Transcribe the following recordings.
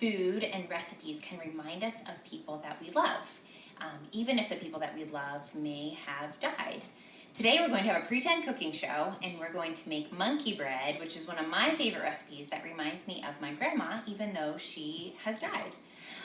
food and recipes can remind us of people that we love, even if the people that we love may have died. Today we're going to have a pretend cooking show, and we're going to make monkey bread, which is one of my favorite recipes that reminds me of my grandma, even though she has died.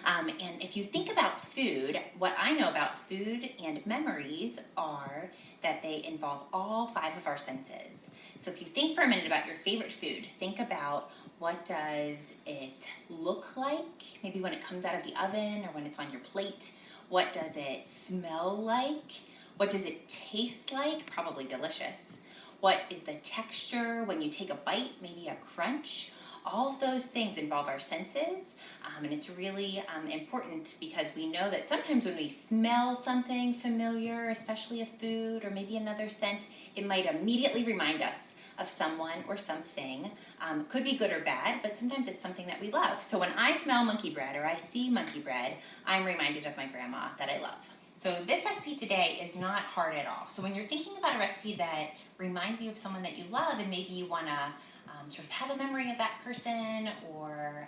And if you think about food, what I know about food and memories are that they involve all 5 of our senses. So if you think for a minute about your favorite food, think about what does it look like, maybe when it comes out of the oven or when it's on your plate. What does it smell like? What does it taste like? Probably delicious. What is the texture when you take a bite, maybe a crunch? All of those things involve our senses, and it's really important because we know that sometimes when we smell something familiar, especially a food or maybe another scent, it might immediately remind us of someone or something. Could be good or bad, but sometimes it's something that we love. So when I smell monkey bread or I see monkey bread, I'm reminded of my grandma that I love. So this recipe today is not hard at all. So when you're thinking about a recipe that reminds you of someone that you love and maybe you want to sort of have a memory of that person or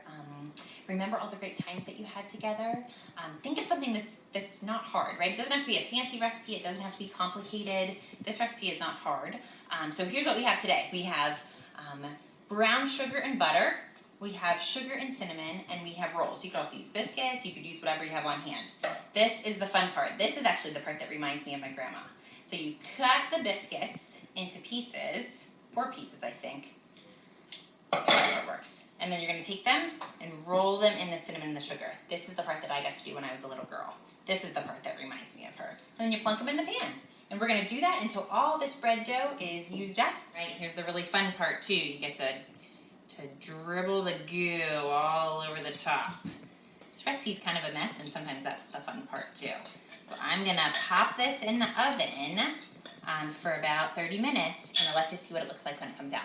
remember all the great times that you had together, think of something that's not hard, right? It doesn't have to be a fancy recipe. It doesn't have to be complicated. This recipe is not hard. So here's what we have today. We have brown sugar and butter. We have sugar and cinnamon, and we have rolls. You could also use biscuits. You could use whatever you have on hand. This is the fun part. This is actually the part that reminds me of my grandma. So you cut the biscuits into pieces, 4 pieces, I think. However it works. And then you're going to take them and roll them in the cinnamon and the sugar. This is the part that I got to do when I was a little girl. This is the part that reminds me of her. And then you plunk them in the pan. And we're going to do that until all this bread dough is used up. Right, here's the really fun part too. You get to dribble the goo all over the top. This recipe is kind of a mess, and sometimes that's the fun part too. So I'm going to pop this in the oven for about 30 minutes, and I'll let you see what it looks like when it comes out.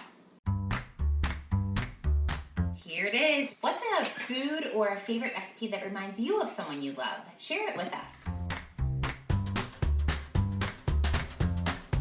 Here it is. What's a food or a favorite recipe that reminds you of someone you love? Share it with us.